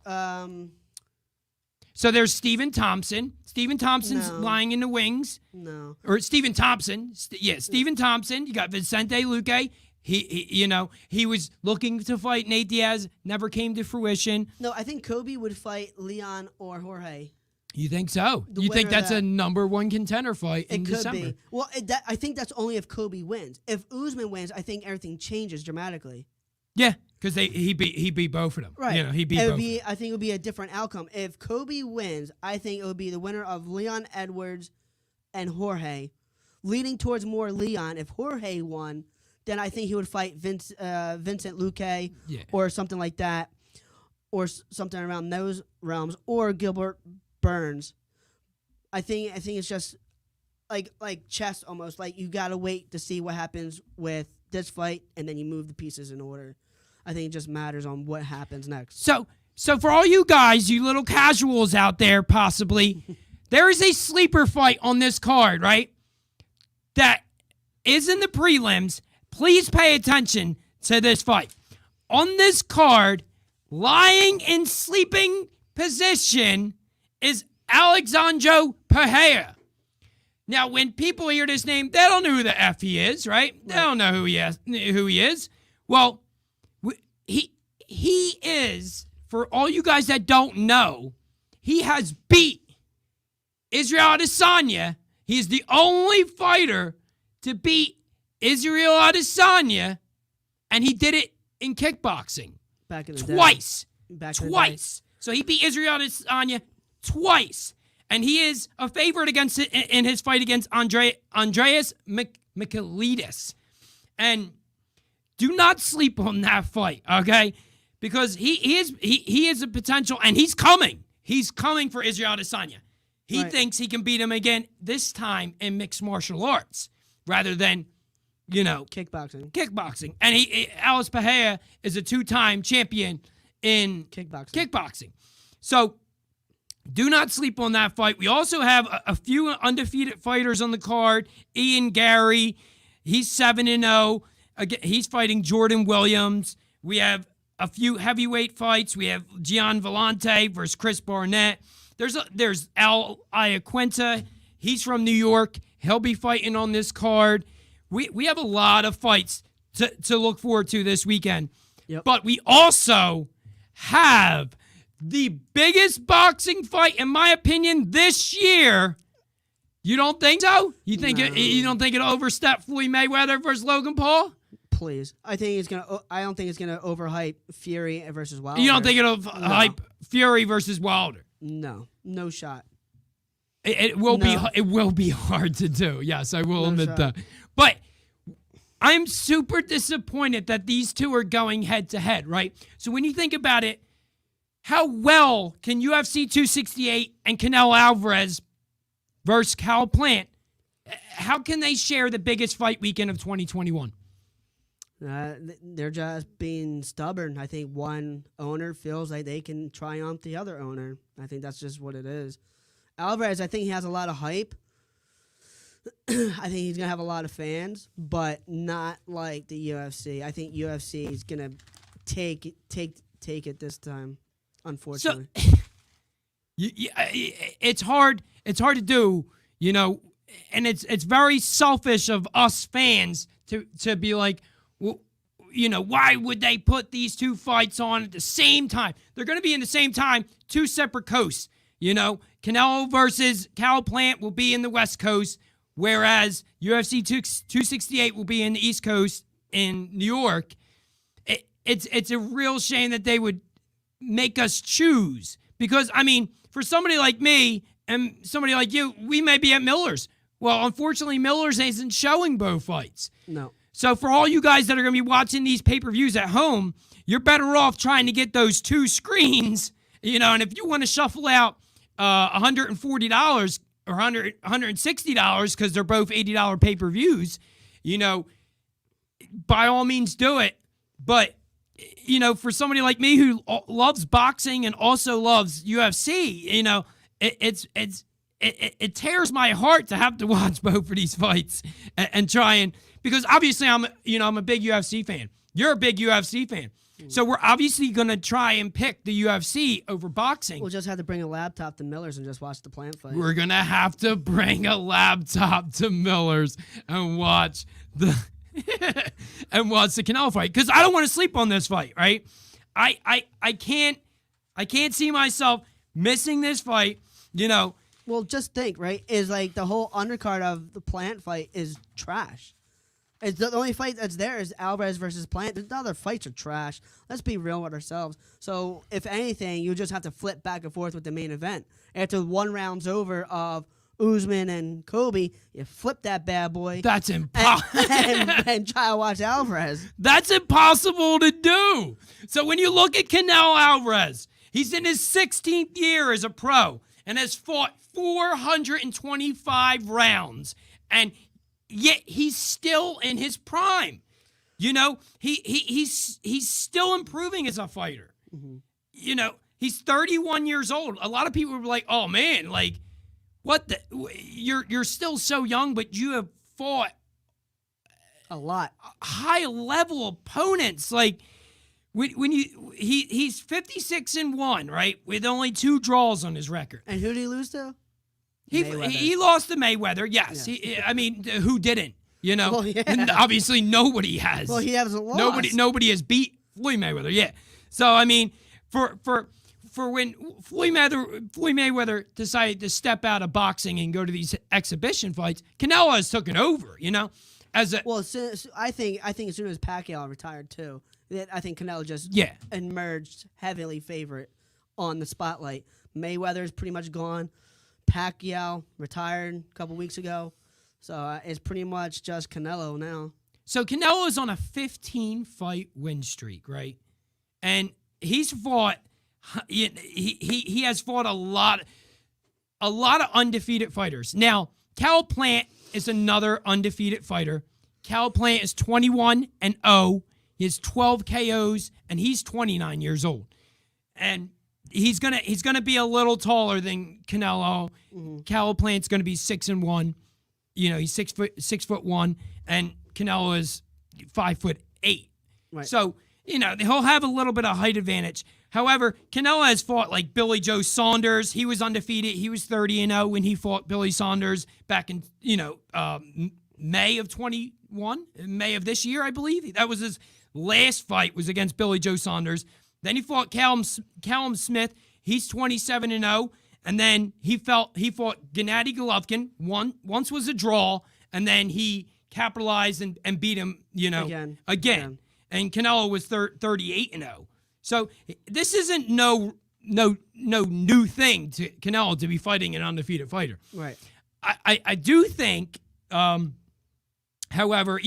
Speaker 1: So there's Stephen Thompson. Stephen Thompson's
Speaker 2: No.
Speaker 1: lying in the wings.
Speaker 2: No.
Speaker 1: Or Stephen Thompson. Stephen Thompson. You got Vicente Luque. He was looking to fight Nate Diaz, never came to fruition.
Speaker 2: No, I think Kobe would fight Leon or Jorge.
Speaker 1: You think so?
Speaker 2: The
Speaker 1: You think
Speaker 2: winner of
Speaker 1: that's
Speaker 2: that.
Speaker 1: a number one contender fight in
Speaker 2: It could
Speaker 1: December?
Speaker 2: be. Well, I think that's only if Kobe wins. If Usman wins, I think everything changes dramatically.
Speaker 1: Yeah, because he beat both of them.
Speaker 2: Right.
Speaker 1: He beat
Speaker 2: it
Speaker 1: both.
Speaker 2: would be. I think it would be a different outcome. If Kobe wins, I think it would be the winner of Leon Edwards and Jorge, leaning towards more Leon. If Jorge won, then I think he would fight Vincent Luque or something like that, or something around those realms, or Gilbert Burns. I think it's just like chess almost. Like you gotta wait to see what happens with this fight, and then you move the pieces in order. I think it just matters on what happens next.
Speaker 1: So for all you guys, you little casuals out there, possibly, there is a sleeper fight on this card, right? That is in the prelims. Please pay attention to this fight. On this card, lying in sleeping position is Alexandre Pereira. Now, when people hear this name, they don't know who the F he is, right? They don't know who he is. Well, he is, for all you guys that don't know, he has beat Israel Adesanya. He's the only fighter to beat Israel Adesanya, and he did it in kickboxing.
Speaker 2: Back in the
Speaker 1: Twice.
Speaker 2: Back in the
Speaker 1: Twice. So he beat Israel Adesanya twice. And he is a favorite against it in his fight against Andreas Michailidis. And do not sleep on that fight, okay? Because he is a potential, and he's coming. He's coming for Israel Adesanya. He thinks he can beat him again, this time in mixed martial arts, rather than,
Speaker 2: kickboxing.
Speaker 1: And Alex Pereira is a 2-time champion in
Speaker 2: Kickboxing.
Speaker 1: So do not sleep on that fight. We also have a few undefeated fighters on the card. Ian Gary, he's 7-0. Again, he's fighting Jordan Williams. We have a few heavyweight fights. We have Gian Vellante versus Chris Barnett. There's Al Iaquinta. He's from New York. He'll be fighting on this card. We have a lot of fights to look forward to this weekend.
Speaker 2: Yep.
Speaker 1: But we also have the biggest boxing fight, in my opinion, this year. You don't think so? You don't think it'll overstep Floyd Mayweather versus Logan Paul?
Speaker 2: Please, I don't think it's gonna overhype Fury versus Wilder.
Speaker 1: You don't think it'll hype Fury versus Wilder?
Speaker 2: No shot.
Speaker 1: It will be hard to do. Yes, I will admit
Speaker 2: shot.
Speaker 1: that. But I'm super disappointed that these two are going head to head, right? So when you think about it, how well can UFC 268 and Canelo Alvarez versus Cal Plant, how can they share the biggest fight weekend of 2021?
Speaker 2: They're just being stubborn. I think one owner feels like they can triumph the other owner. I think that's just what it is. Alvarez, I think he has a lot of hype. I think he's going to have a lot of fans, but not like the UFC. I think UFC is going to take it this time, unfortunately.
Speaker 1: So, it's hard to do, and it's very selfish of us fans to be like, well, why would they put these two fights on at the same time? They're going to be in the same time, two separate coasts. Canelo versus Cal Plant will be in the West Coast, whereas UFC 268 will be in the East Coast in New York. It's a real shame that they would make us choose, because, for somebody like me and somebody like you, we may be at Miller's. Well, unfortunately, Miller's isn't showing both fights.
Speaker 2: No.
Speaker 1: So for all you guys that are going to be watching these pay-per-views at home, you're better off trying to get those two screens, and if you want to shuffle out $140 or $160 because they're both $80 pay-per-views, by all means do it. But, for somebody like me who loves boxing and also loves UFC, it tears my heart to have to watch both of these fights and try and, because obviously I'm a big UFC fan. You're a big UFC fan. So we're obviously going to try and pick the UFC over boxing.
Speaker 2: We'll just have to bring a laptop to Miller's and just watch the Plant fight.
Speaker 1: We're going to have to bring a laptop to Miller's and watch the and wants the Canelo fight because I don't want to sleep on this fight, right? I can't see myself missing this fight, you know.
Speaker 2: Well, just think, right? Is like the whole undercard of the Plant fight is trash. It's the only fight that's there is Alvarez versus Plant. The other fights are trash. Let's be real with ourselves. So, if anything, you just have to flip back and forth with the main event. After 1 round's over of Usman and Kobe, you flip that bad boy.
Speaker 1: That's impossible.
Speaker 2: and try to watch Alvarez.
Speaker 1: That's impossible to do. So when you look at Canelo Alvarez, he's in his 16th year as a pro and has fought 425 rounds. And yet he's still in his prime. You know, he's still improving as a fighter. Mm-hmm. You know, he's 31 years old. A lot of people were like, "Oh man, like what the you're still so young, but you have fought
Speaker 2: a lot
Speaker 1: high level opponents." Like when he's 56-1, right? With only 2 draws on his record.
Speaker 2: And who did he lose to?
Speaker 1: He lost to Mayweather. Yes.
Speaker 2: Yeah.
Speaker 1: I mean, who didn't? You know,
Speaker 2: well, yeah.
Speaker 1: And obviously nobody has.
Speaker 2: Well, he hasn't lost.
Speaker 1: Nobody has beat Floyd Mayweather. Yeah. So I mean, for when Floyd Mayweather decided to step out of boxing and go to these exhibition fights, Canelo has taken over. You know,
Speaker 2: I think as soon as Pacquiao retired too, I think Canelo just emerged heavily favorite on the spotlight. Mayweather's pretty much gone. Pacquiao retired a couple weeks ago. So it's pretty much just Canelo now.
Speaker 1: So Canelo is on a 15-fight win streak, right? And he's fought. He has fought a lot of undefeated fighters. Now, Cal Plant is another undefeated fighter. Cal Plant is 21-0. He has 12 KOs, and he's 29 years old. And he's gonna be a little taller than Canelo. Mm-hmm. Cal Plant's gonna be 6'1". You know, he's 6'1", and Canelo is 5'8".
Speaker 2: Right.
Speaker 1: So, you know, he'll have a little bit of height advantage. However, Canelo has fought like Billy Joe Saunders. He was undefeated. He was 30-0 when he fought Billy Saunders back in, May of 21, May of this year, I believe. That was his last fight, was against Billy Joe Saunders. Then he fought Callum Smith. He's 27-0. And then he fought Gennady Golovkin. Once was a draw, and then he capitalized and beat him, again. And Canelo was 38-0. So this isn't no new thing to Canelo to be fighting an undefeated fighter.
Speaker 2: Right.
Speaker 1: I do think, however,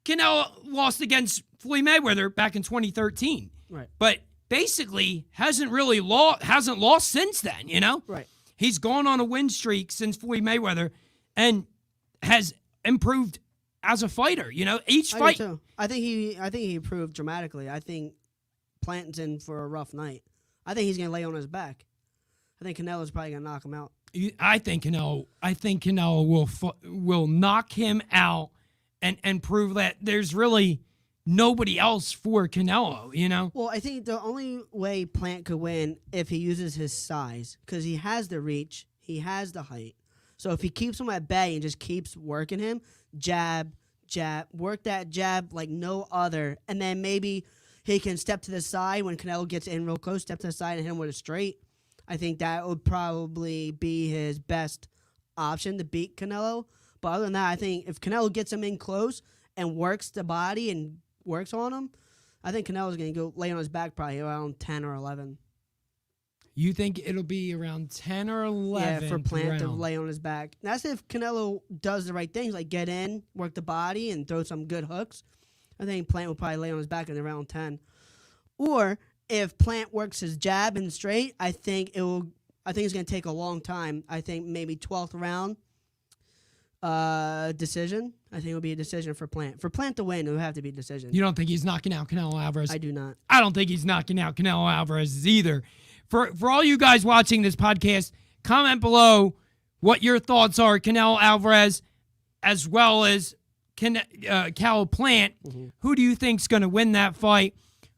Speaker 1: Canelo lost against Floyd Mayweather back in 2013.
Speaker 2: Right.
Speaker 1: But basically hasn't lost since then, you know?
Speaker 2: Right.
Speaker 1: He's gone on a win streak since Floyd Mayweather and has improved as a fighter, you know? Each fight.
Speaker 2: I do too. I think he improved dramatically. I think Planton's in for a rough night. I think he's going to lay on his back. I think Canelo's probably going to knock him out.
Speaker 1: I think Canelo will knock him out and prove that there's really nobody else for Canelo, you know?
Speaker 2: Well, I think the only way Plant could win if he uses his size, because he has the reach, he has the height. So if he keeps him at bay and just keeps working him, jab, work that jab like no other, and then maybe he can step to the side when Canelo gets in real close, step to the side and hit him with a straight. I think that would probably be his best option to beat Canelo. But other than that, I think if Canelo gets him in close and works the body and works on him, I think Canelo's going to go lay on his back probably around 10 or 11.
Speaker 1: You think it'll be around 10 or 11?
Speaker 2: Yeah, for Plant to lay on his back. That's if Canelo does the right things, like get in, work the body, and throw some good hooks. I think Plant will probably lay on his back in around 10. Or if Plant works his jab and straight, I think it's going to take a long time. I think maybe 12th round decision. I think it'll be a decision for Plant. For Plant to win, it would have to be a decision.
Speaker 1: You don't think he's knocking out Canelo Alvarez?
Speaker 2: I do not.
Speaker 1: I don't think he's knocking out Canelo Alvarez either. For all you guys watching this podcast, comment below what your thoughts are, Canelo Alvarez, as well as Cal Plant. Mm-hmm. Who do you think's going to win that fight?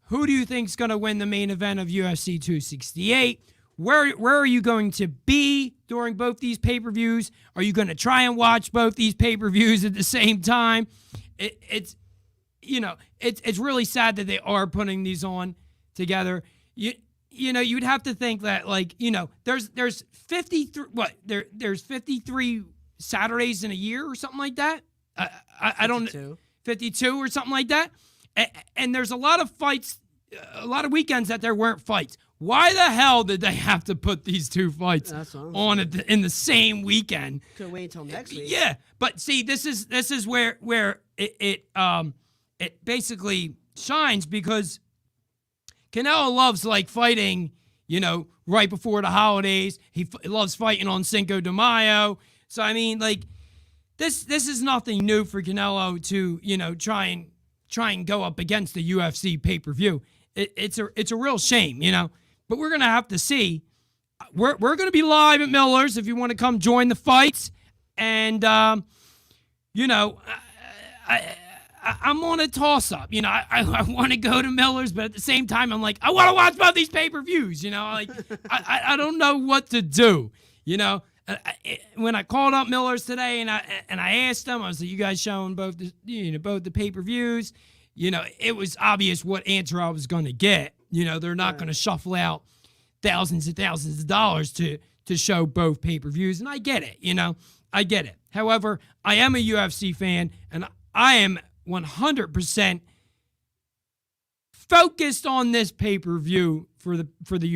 Speaker 1: Who do you think's going to win the main event of UFC 268? where are you going to be during both these pay-per-views? Are you going to try and watch both these pay-per-views at the same time? It's really sad that they are putting these on together. You'd have to think that, like, there's 53 there's 53 Saturdays in a year or something like that. I don't 52 or something like that. And there's a lot of fights, a lot of weekends that there weren't fights. Why the hell did they have to put these two fights on in the same weekend?
Speaker 2: Could wait until next week.
Speaker 1: Yeah, but see, this is where it basically shines, because Canelo loves, like, fighting, right before the holidays. He loves fighting on Cinco de Mayo. So I mean, like, this is nothing new for Canelo to try and go up against the UFC pay-per-view. It's a real shame, But we're gonna have to see. We're gonna be live at Miller's if you want to come join the fights, and I'm on a toss-up. I want to go to Miller's, but at the same time, I'm like, I want to watch both these pay-per-views. Like, I don't know what to do. When I called up Miller's today and I asked them, I was like, you guys showing both the pay-per-views? It was obvious what answer I was going to get. They're not going to shuffle out thousands and thousands of dollars to show both pay-per-views, and I get it. I get it. However, I am a UFC fan, and I am 100% focused on this pay-per-view for the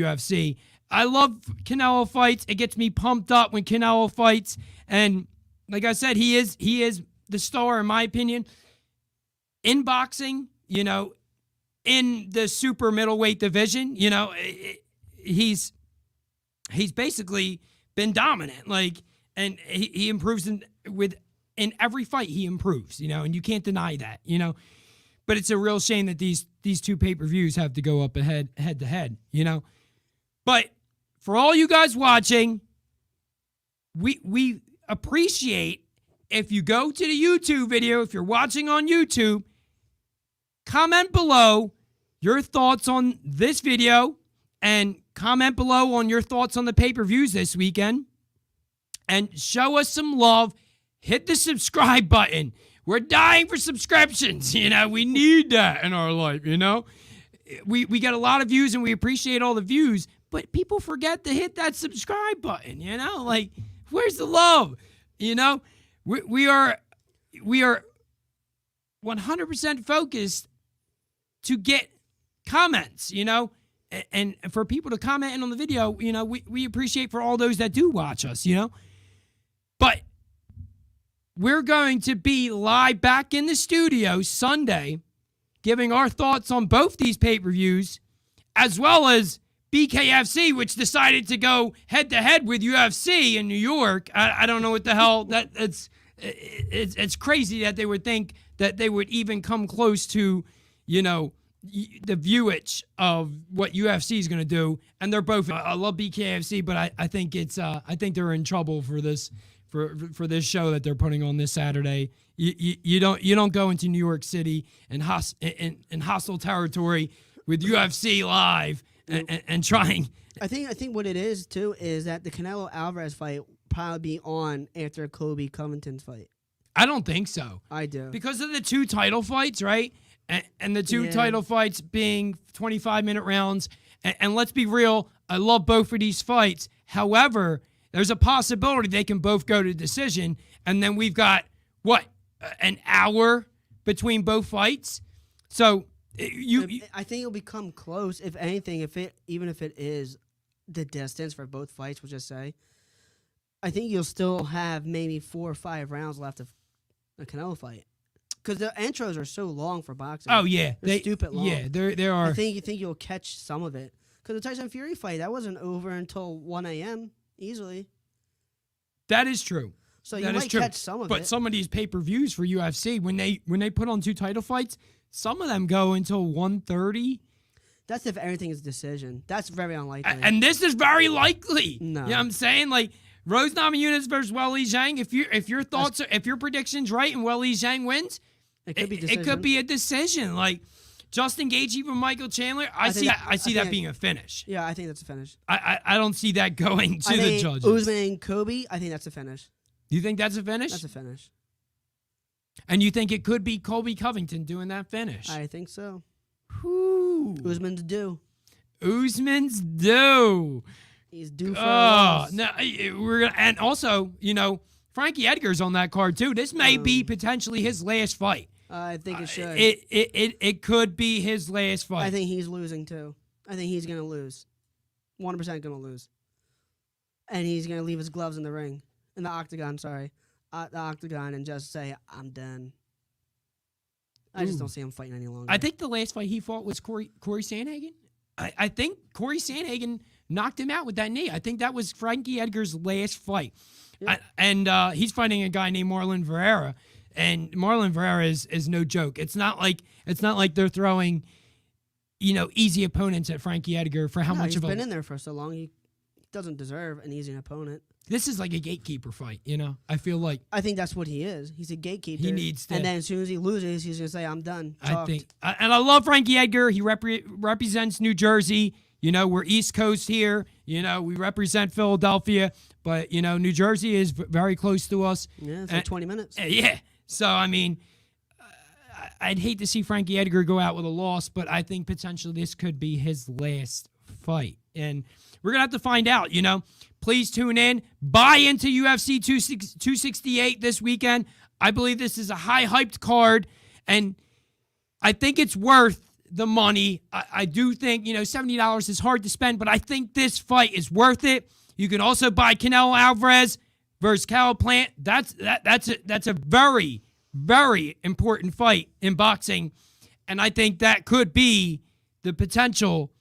Speaker 1: UFC. I love Canelo fights. It gets me pumped up when Canelo fights, and like I said, he is the star in my opinion in boxing. In the super middleweight division, he's basically been dominant. Like, and he improves in every fight. He improves, and you can't deny that, But it's a real shame that these two pay-per-views have to go up head to head, But for all you guys watching, we appreciate if you go to the YouTube video, if you're watching on YouTube, comment below your thoughts on this video and comment below on your thoughts on the pay-per-views this weekend, and show us some love. Hit the subscribe button. We're dying for subscriptions. We need that in our life. We get a lot of views and we appreciate all the views, but people forget to hit that subscribe button. Like, where's the love? We are 100% focused to get comments, and for people to comment in on the video, we appreciate for all those that do watch us, But we're going to be live back in the studio Sunday, giving our thoughts on both these pay-per-views, as well as BKFC, which decided to go head-to-head with UFC in New York. I don't know what the hell it's crazy that they would think that they would even come close to, the viewage of what UFC is going to do. And they're both, I love BKFC, but I think I think they're in trouble for this, for this show that they're putting on this Saturday. You don't go into New York City in hostile territory with UFC live and trying.
Speaker 2: I think what it is too is that the Canelo Alvarez fight will probably be on after Kobe Covington's fight.
Speaker 1: I don't think so.
Speaker 2: I do.
Speaker 1: Because of the two title fights, right? And the two title fights being 25-minute rounds. And let's be real, I love both of these fights. However, there's a possibility they can both go to decision. And then we've got, an hour between both fights? So
Speaker 2: I think it'll become close, if anything, even if it is the distance for both fights, we'll just say. I think you'll still have maybe 4 or 5 rounds left of the Canelo fight. Because the intros are so long for boxing.
Speaker 1: Oh, yeah.
Speaker 2: They're stupid long.
Speaker 1: Yeah, there are.
Speaker 2: I think you'll catch some of it. Because the Tyson Fury fight, that wasn't over until 1 a.m. easily.
Speaker 1: That is true.
Speaker 2: So you might catch some of it.
Speaker 1: But some of these pay-per-views for UFC, when they put on 2 title fights, some of them go until 1:30.
Speaker 2: That's if everything is decision. That's very unlikely.
Speaker 1: And this is very likely.
Speaker 2: No.
Speaker 1: You know what I'm saying? Like, Rose Namajunas versus Weili Zhang, if your prediction's right and Weili Zhang wins,
Speaker 2: it could be decision.
Speaker 1: It could be a decision. Like, Justin Gaethje for Michael Chandler. I see that being a finish.
Speaker 2: Yeah, I think that's a finish.
Speaker 1: I don't see that going to the judges.
Speaker 2: Usman and Kobe, I think that's a finish.
Speaker 1: You think that's a finish?
Speaker 2: That's a finish.
Speaker 1: And you think it could be Colby Covington doing that finish?
Speaker 2: I think so.
Speaker 1: Whew.
Speaker 2: Usman's due.
Speaker 1: Usman's due.
Speaker 2: He's due for a loss.
Speaker 1: No, and also, Frankie Edgar's on that card too. This may be potentially his last fight.
Speaker 2: I think it should.
Speaker 1: It could be his last fight.
Speaker 2: I think he's losing too. I think he's gonna lose. 100% gonna lose. And he's gonna leave his gloves in the ring, in the octagon. Sorry, the octagon, and just say, "I'm done." I just don't see him fighting any longer.
Speaker 1: I think the last fight he fought was Corey Sandhagen. I think Corey Sandhagen knocked him out with that knee. I think that was Frankie Edgar's last fight. Yeah. And he's fighting a guy named Marlon Vera. And Marlon Vera is no joke. It's not like they're throwing, easy opponents at Frankie Edgar for how much
Speaker 2: he's
Speaker 1: of
Speaker 2: been in there for so long. He doesn't deserve an easy opponent.
Speaker 1: This is like a gatekeeper fight, I feel like.
Speaker 2: I think that's what he is. He's a gatekeeper.
Speaker 1: He needs to.
Speaker 2: And then as soon as he loses, he's going to say, "I'm done." Chalked.
Speaker 1: I think. And I love Frankie Edgar. He represents New Jersey. We're East Coast here. We represent Philadelphia. But, New Jersey is very close to us.
Speaker 2: Yeah, it's like 20 minutes.
Speaker 1: Yeah. So, I mean, I'd hate to see Frankie Edgar go out with a loss, but I think potentially this could be his last fight. And we're going to have to find out, Please tune in. Buy into UFC 268 this weekend. I believe this is a high-hyped card, and I think it's worth the money. I do think, $70 is hard to spend, but I think this fight is worth it. You can also buy Canelo Alvarez versus Cal Plant. That's a very, very important fight in boxing, and I think that could be the potential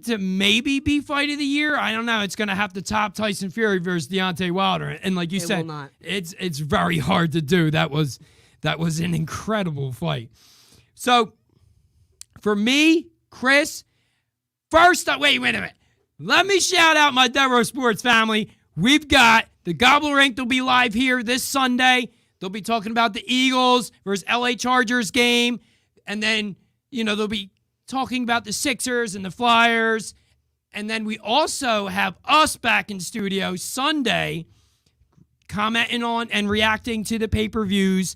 Speaker 1: to maybe be fight of the year. I don't know. It's going to have to top Tyson Fury versus Deontay Wilder, and like you said, it's very hard to do. That was an incredible fight. So for me, Chris, first, wait a minute. Let me shout out my Devereaux Sports family. We've got the Gobbler Rink. They'll be live here this Sunday. They'll be talking about the Eagles versus LA Chargers game. And then, they'll be talking about the Sixers and the Flyers. And then we also have us back in studio Sunday commenting on and reacting to the pay-per-views.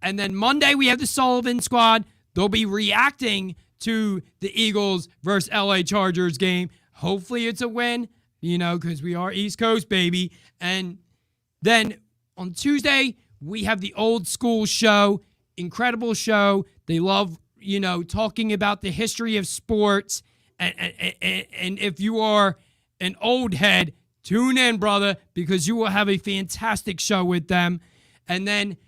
Speaker 1: And then Monday we have the Sullivan Squad. They'll be reacting to the Eagles versus LA Chargers game. Hopefully it's a win, because we are East Coast, baby. And then on Tuesday, we have the Old School show. Incredible show. They love, talking about the history of sports. And if you are an old head, tune in, brother, because you will have a fantastic show with them. And then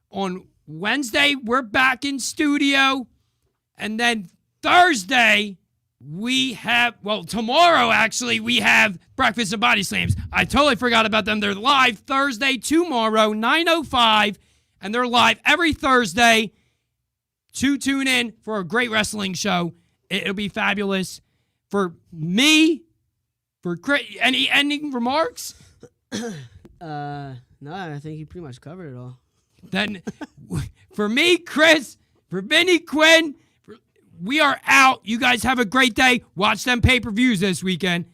Speaker 1: on Wednesday, we're back in studio. And then Thursday, tomorrow, actually, we have Breakfast and Body Slams. I totally forgot about them. They're live Thursday, tomorrow, 9:05, and they're live every Thursday. Tune in for a great wrestling show. It'll be fabulous. For me, for Chris, any ending remarks?
Speaker 2: No, I think you pretty much covered it all.
Speaker 1: Then, for me, Chris, for Vinny Quinn, we are out. You guys have a great day. Watch them pay-per-views this weekend.